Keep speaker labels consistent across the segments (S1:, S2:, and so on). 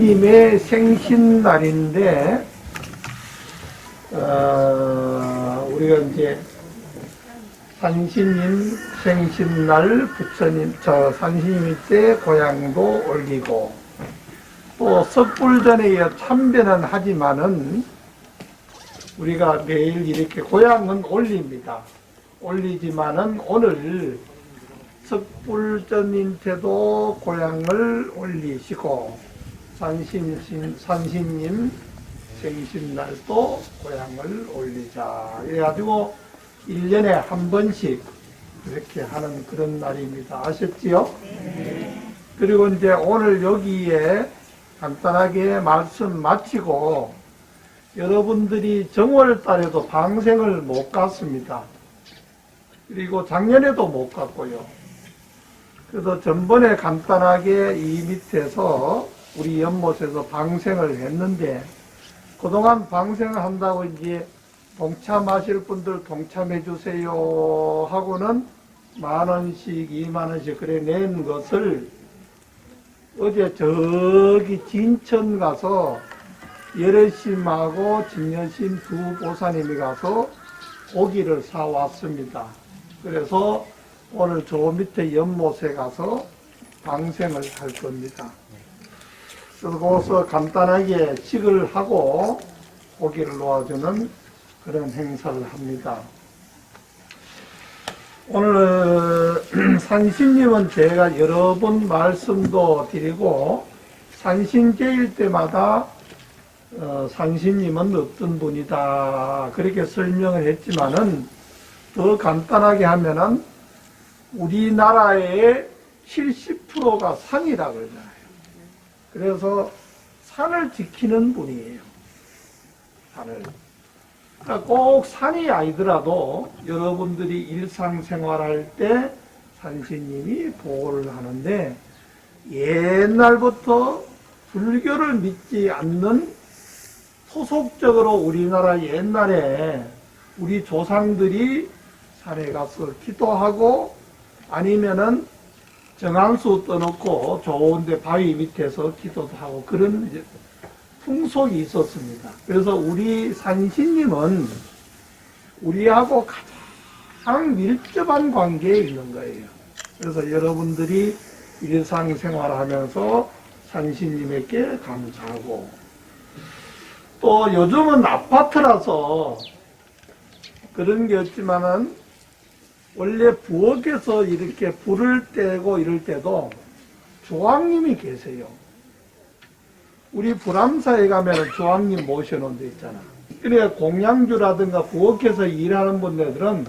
S1: 산신님의 생신날인데, 우리가 이제 산신님 생신날 부처님, 산신님 때 고향도 올리고, 또 석불전에 참배는 하지만은 우리가 매일 이렇게 고향은 올립니다. 올리지만은 오늘 석불전님 때도 고향을 올리시고, 산신님 생신날도 고향을 올리자. 그래가지고 1년에 한 번씩 이렇게 하는 그런 날입니다. 아셨지요? 네. 그리고 이제 오늘 여기에 간단하게 말씀 마치고, 여러분들이 정월달에도 방생을 못 갔습니다. 그리고 작년에도 못 갔고요. 그래서 전번에 간단하게 이 밑에서 우리 연못에서 방생을 했는데, 그동안 방생을 한다고 이제 동참하실 분들 동참해 주세요 하고는 10,000원씩 20,000원씩 그래 낸 것을 어제 저기 진천 가서 열애심하고 진여심 두 보사님이 가서 고기를 사왔습니다. 그래서 오늘 저 밑에 연못에 가서 방생을 할 겁니다. 그래서 거기서 간단하게 식을 하고 고기를 놓아주는 그런 행사를 합니다. 오늘 산신님은 제가 여러 번 말씀도 드리고, 산신제일 때마다 산신님은 어떤 분이다 그렇게 설명을 했지만은, 더 간단하게 하면은 우리나라의 70%가 산이라 그러잖아요. 그래서 산을 지키는 분이에요. 산을. 그러니까 꼭 산이 아니더라도 여러분들이 일상생활할 때 산신님이 보호를 하는데, 옛날부터 불교를 믿지 않는 소속적으로 우리나라 옛날에 우리 조상들이 산에 가서 기도하고, 아니면은 정황수 떠놓고 좋은데 바위 밑에서 기도도 하고 그런 풍속이 있었습니다. 그래서 우리 산신님은 우리하고 가장 밀접한 관계에 있는 거예요. 그래서 여러분들이 일상생활 하면서 산신님에게 감사하고, 또 요즘은 아파트라서 그런 게 없지만은 원래 부엌에서 이렇게 불을 떼고 이럴 때도 조왕님이 계세요. 우리 불암사에 가면 조왕님 모셔놓은 데 있잖아. 그러니까 공양주라든가 부엌에서 일하는 분들은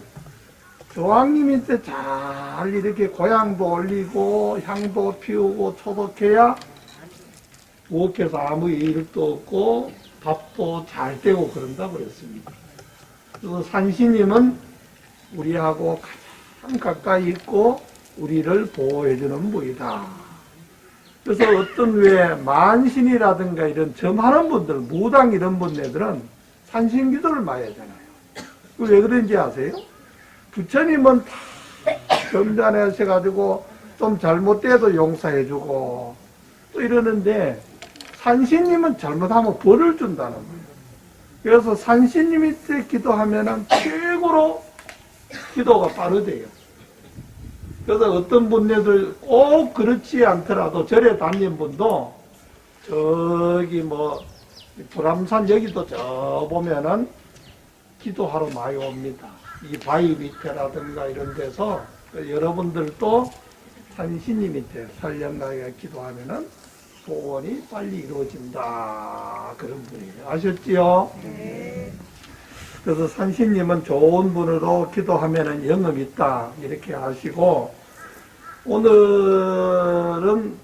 S1: 조왕님이 때 잘 이렇게 고향도 올리고 향도 피우고 초독해야 부엌에서 아무 일도 없고 밥도 잘 되고 그런다고 그랬습니다. 그래서 산신님은 우리하고 가장 가까이 있고 우리를 보호해주는 분이다. 그래서 어떤 왜 만신이라든가 이런 점하는 분들, 무당 이런 분들은 산신기도를 많이 하잖아요. 왜 그런지 아세요? 부처님은 다 점잖으셔가지고 좀 잘못돼도 용서해주고 또 이러는데, 산신님은 잘못하면 벌을 준다는 거예요. 그래서 산신님이 때 기도하면은 최고로 기도가 빠르대요. 그래서 어떤 분들 꼭 그렇지 않더라도 절에 다니는 분도 저기 뭐 불암산 여기도 저 보면은 기도하러 많이 옵니다. 이 바위 밑에라든가 이런 데서 여러분들도 산신님 밑에 살령나게 기도하면은 소원이 빨리 이루어진다 그런 분이에요. 아셨지요? 네. 그래서 산신님은 좋은 분으로 기도하면은 영험이 있다 이렇게 하시고, 오늘은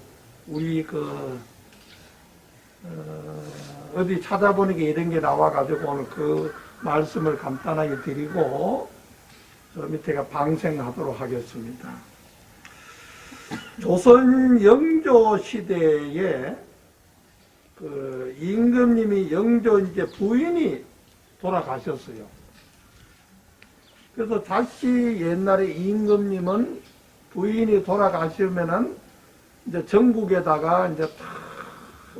S1: 우리 어디 찾아보니까 이런 게 나와가지고 오늘 그 말씀을 간단하게 드리고 저 밑에가 방생하도록 하겠습니다. 조선 영조 시대에 임금님이 영조 이제 부인이 돌아가셨어요. 그래서 다시 옛날에 임금님은 부인이 돌아가시면은 이제 전국에다가 이제 다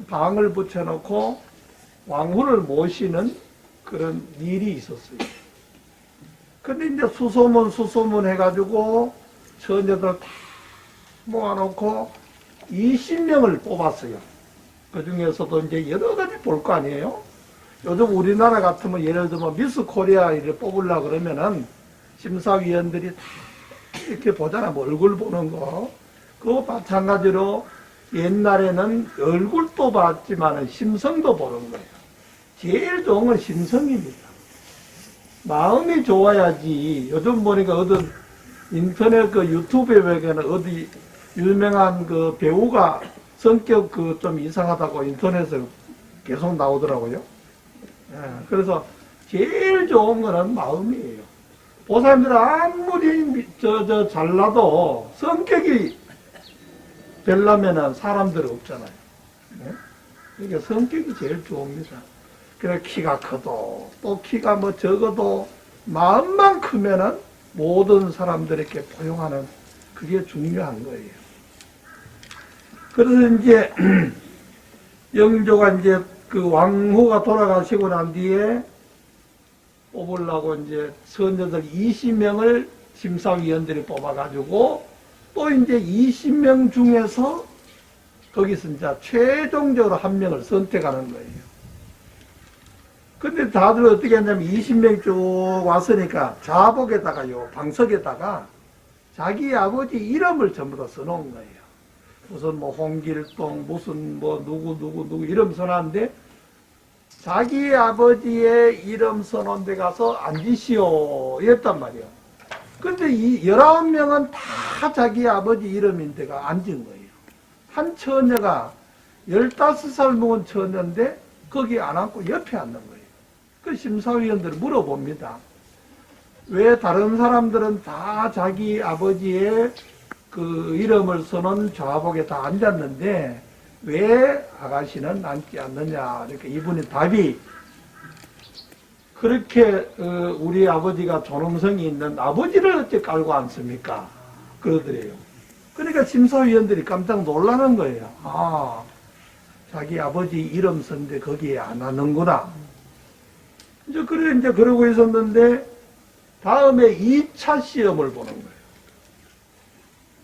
S1: 방을 붙여놓고 왕후를 모시는 그런 일이 있었어요. 근데 이제 수소문 해가지고 처녀들 다 모아놓고 20명을 뽑았어요. 그 중에서도 이제 여러 가지 볼 거 아니에요? 요즘 우리나라 같으면 예를 들면 미스 코리아를 뽑으려고 그러면은 심사위원들이 다 이렇게 보잖아. 뭐 얼굴 보는 거. 그거 마찬가지로 옛날에는 얼굴도 봤지만은 심성도 보는 거예요. 제일 좋은 건 심성입니다. 마음이 좋아야지. 요즘 보니까 어떤 인터넷 그 유튜브에 보면 어디 유명한 그 배우가 성격 그 좀 이상하다고 인터넷에 계속 나오더라고요. 예, 그래서 제일 좋은 거는 마음이에요. 보살님들은 아무리 잘나도 성격이 되려면은 사람들이 없잖아요. 예? 그러니까 성격이 제일 좋습니다. 그래 키가 커도 또 키가 뭐 적어도 마음만 크면은 모든 사람들에게 포용하는 그게 중요한 거예요. 그래서 이제 영조가 이제 그 왕후가 돌아가시고 난 뒤에 뽑으려고 이제 선녀들 20명을 심사위원들이 뽑아가지고 또 이제 20명 중에서 거기서 이제 최종적으로 한 명을 선택하는 거예요. 근데 다들 어떻게 했냐면 20명 쭉 왔으니까 자복에다가요, 방석에다가 자기 아버지 이름을 전부 다 써놓은 거예요. 무슨 뭐 홍길동, 무슨 뭐 누구 이름 써놨는데 자기 아버지의 이름 써놓은 데 가서 앉으시오 이랬단 말이에요. 근데 이 19명은 다 자기 아버지 이름인 데가 앉은 거예요. 한 처녀가 15살 먹은 처녀인데 거기 안 앉고 옆에 앉는 거예요. 그 심사위원들이 물어봅니다. 왜 다른 사람들은 다 자기 아버지의 그 이름을 써놓은 좌복에 다 앉았는데 왜 아가씨는 앉지 않느냐. 그러니까 이분의 답이 그렇게 우리 아버지가 존엄성이 있는 아버지를 어째 깔고 앉습니까? 그러더래요. 그러니까 심사위원들이 깜짝 놀라는 거예요. 아, 자기 아버지 이름 썼는데 거기에 안 앉는구나. 이제 그러고 있었는데 다음에 2차 시험을 보는 거예요.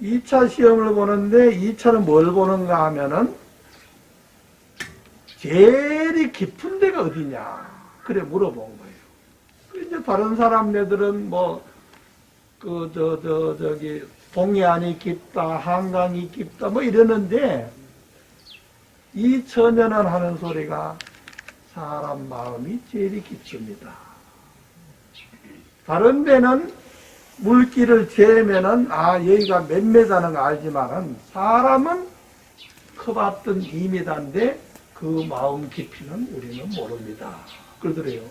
S1: 2차 시험을 보는데 2차는 뭘 보는가 하면은 제일 깊은 데가 어디냐. 그래 물어본 거예요. 이제 다른 사람네들은 저기 동해안이 깊다, 한강이 깊다 뭐 이러는데 이 처녀는 하는 소리가 사람 마음이 제일 깊습니다. 다른 데는 물길을 재면은 여기가 몇 메다는 거 알지만은 사람은 커봤던 2m인데 그 마음 깊이는 우리는 모릅니다. 그러더래요.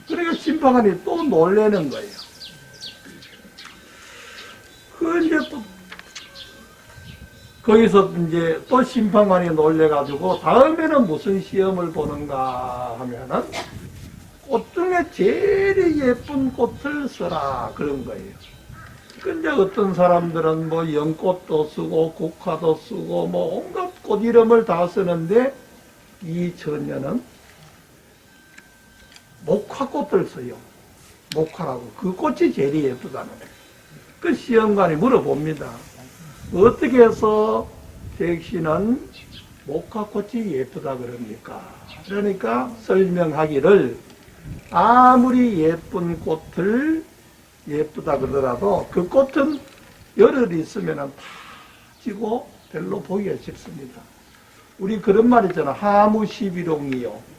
S1: 그러니까 심판관이 또 놀래는 거예요. 이제 또 거기서 이제 또 심판관이 놀래가지고 다음에는 무슨 시험을 보는가 하면은 꽃 중에 제일 예쁜 꽃을 써라 그런 거예요. 근데 어떤 사람들은 뭐 연꽃도 쓰고 국화도 쓰고 뭐 온갖 꽃 이름을 다 쓰는데 이 처녀는 목화꽃을 써요. 목화라고. 그 꽃이 제일 예쁘다는 거예요. 그 시험관이 물어봅니다. 어떻게 해서 백씨는 목화꽃이 예쁘다 그럽니까? 그러니까 설명하기를 아무리 예쁜 꽃을 예쁘다 그러더라도 그 꽃은 열흘 있으면 다 지고 별로 보기가 쉽습니다. 우리 그런 말 있잖아. 하무시비롱이요.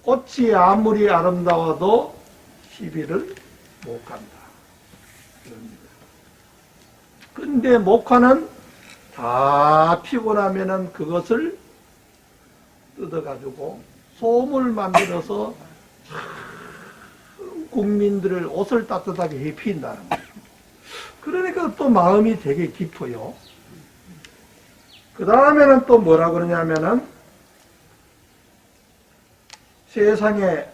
S1: 꽃이 아무리 아름다워도 시비를 못 간다. 근데 목화는 다 피고 나면은 그것을 뜯어가지고 솜을 만들어서 국민들을 옷을 따뜻하게 입힌다는 거예요. 그러니까 또 마음이 되게 깊어요. 그 다음에는 또 뭐라 그러냐면은 세상에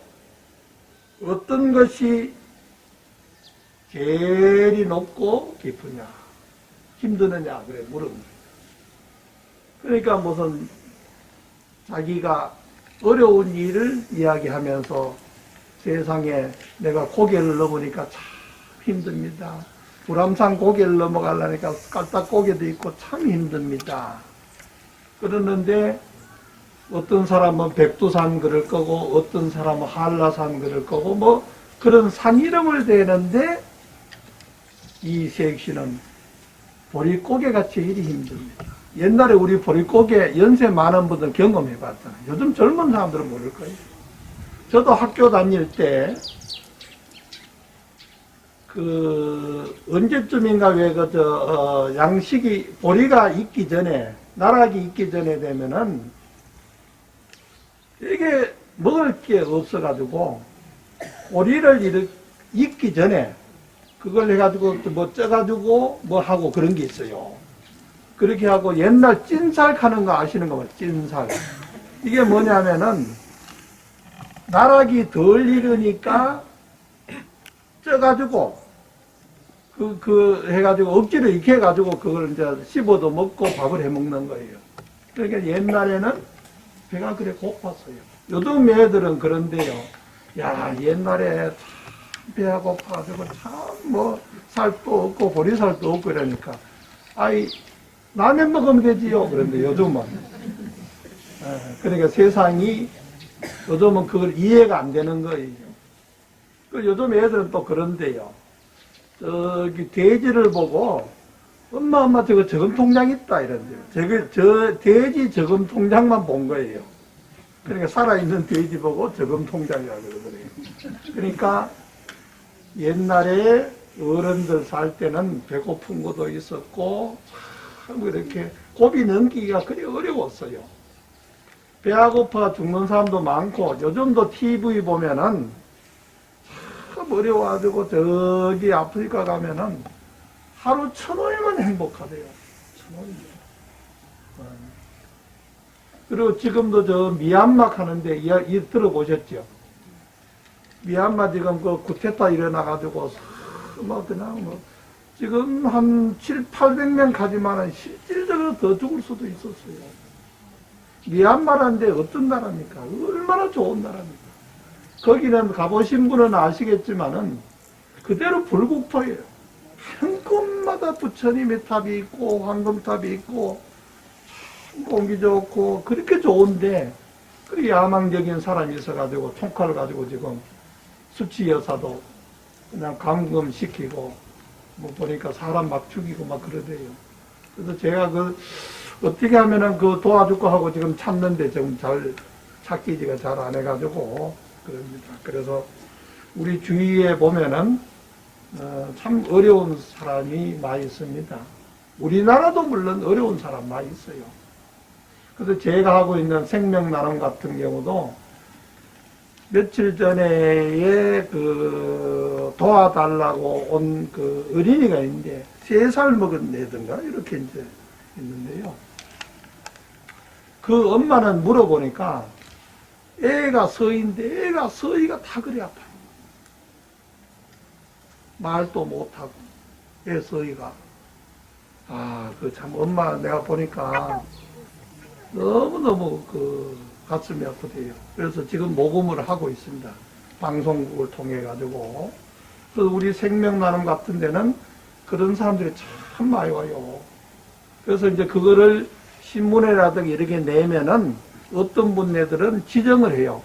S1: 어떤 것이 제일 높고 깊으냐, 힘드느냐, 그래, 물은 거예요. 그러니까 무슨 자기가 어려운 일을 이야기하면서 세상에 내가 고개를 넘으니까 참 힘듭니다. 불암산 고개를 넘어가려니까 깔딱고개도 있고 참 힘듭니다. 그러는데 어떤 사람은 백두산 그럴 거고 어떤 사람은 한라산 그럴 거고 뭐 그런 산 이름을 대는데 이 색시는 보릿고개가 제일 힘듭니다. 옛날에 우리 보릿고개 연세 많은 분들 경험해 봤잖아요. 요즘 젊은 사람들은 모를 거예요. 저도 학교 다닐 때 언제쯤인가 양식이 보리가 있기 전에 나락이 있기 전에 되면은 이게 먹을 게 없어가지고 보리를 익기 전에 그걸 해가지고 뭐 쪄가지고 뭐 하고 그런 게 있어요. 그렇게 하고 옛날 찐살 하는 거 아시는 거 같아요. 찐살. 이게 뭐냐면은 나락이 덜 익으니까 쪄가지고 해가지고 억지로 익혀 가지고 그걸 이제 씹어도 먹고 밥을 해 먹는 거예요. 그러니까 옛날에는 배가 그래 고팠어요. 요즘 애들은 그런데요. 야, 옛날에 참 배가 고파가지고 참 뭐 살도 없고 보리살도 없고 이러니까 아이 라면 먹으면 되지요. 그런데 요즘은 그러니까 세상이 요즘은 그걸 이해가 안 되는 거예요. 요즘 애들은 또 그런데요. 저기 돼지를 보고 엄마 저거 저금통장 있다 이런데요. 저 돼지 저금통장만 본 거예요. 그러니까 살아있는 돼지 보고 저금통장이라고 그러더래요. 그러니까 옛날에 어른들 살 때는 배고픈 것도 있었고 참 이렇게 고비 넘기기가 그리 어려웠어요. 배가 고파 죽는 사람도 많고 요즘도 TV 보면은 참 어려워가지고 저기 아프리카 가면은 하루 1,000원이면 행복하대요. 1,000원이요. 그리고 지금도 저 미얀마 하는데 들어보셨죠? 미얀마 지금 그 쿠데타 일어나가지고 뭐 그냥 뭐 지금 한 700~800명 가지만은 실질적으로 더 죽을 수도 있었어요. 미얀마라는데 어떤 나라입니까? 얼마나 좋은 나라입니까? 거기는 가보신 분은 아시겠지만은 그대로 불국토예요. 한 곳마다 부처님의 탑이 있고 황금탑이 있고 공기 좋고 그렇게 좋은데 그 야망적인 사람이 있어가지고 총칼을 가지고 지금 수치 여사도 그냥 감금시키고 뭐 보니까 사람 막 죽이고 막 그러대요. 그래서 제가 어떻게 하면은 도와줄까 하고 지금 찾는데 좀 잘 찾기지가 잘 안 해가지고 그럽니다. 그래서 우리 주위에 보면은 참 어려운 사람이 많이 있습니다. 우리나라도 물론 어려운 사람 많이 있어요. 그래서 제가 하고 있는 생명나눔 같은 경우도 며칠 전에 도와달라고 온 어린이가 있는데 3살 먹은 애든가 이렇게 이제 있는데요. 그 엄마는 물어보니까 애가 서인데 애가 서이가 다 그리 아파요. 말도 못하고 애 서이가 참 엄마 내가 보니까 너무너무 가슴이 아프대요. 그래서 지금 모금을 하고 있습니다. 방송국을 통해 가지고. 그래서 우리 생명나눔 같은 데는 그런 사람들이 참 많이 와요. 그래서 이제 그거를 신문에라든가 이렇게 내면은 어떤 분네들은 지정을 해요.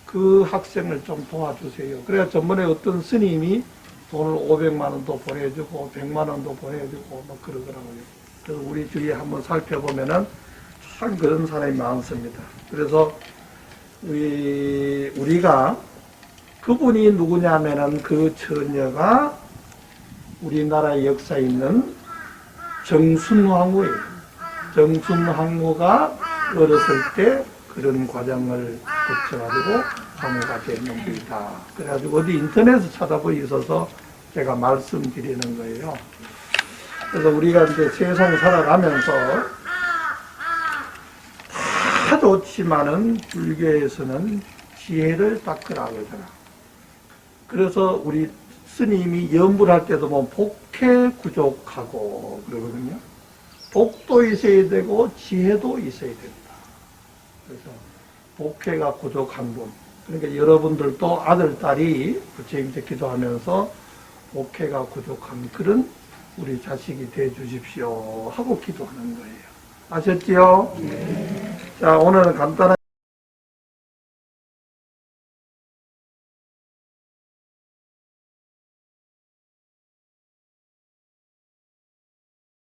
S1: 그 학생을 좀 도와주세요. 그래야 전번에 어떤 스님이 돈을 500만 원도 보내주고 100만 원도 보내주고 막 그러더라고요. 그래서 우리 주위에 한번 살펴보면은 참 그런 사람이 많습니다. 그래서 우리가 그분이 누구냐면은 그 처녀가 우리나라의 역사에 있는 정순왕후예요. 정순왕후가 어렸을 때 그런 과정을 거쳐가지고 황후가 되는 겁니다. 그래가지고 어디 인터넷에 찾아보기 있어서 제가 말씀드리는 거예요. 그래서 우리가 이제 세상 살아가면서 다 좋지만은 불교에서는 지혜를 닦으라 그러잖아. 그래서 우리 스님이 염불할 때도 보면 복해구족하고 그러거든요. 복도 있어야 되고 지혜도 있어야 된다. 그래서 복회가 부족한 분, 그러니까 여러분들도 아들, 딸이 부처님께 기도하면서 복회가 부족한 그런 우리 자식이 되어 주십시오 하고 기도하는 거예요. 아셨지요? 자, 오늘은 간단한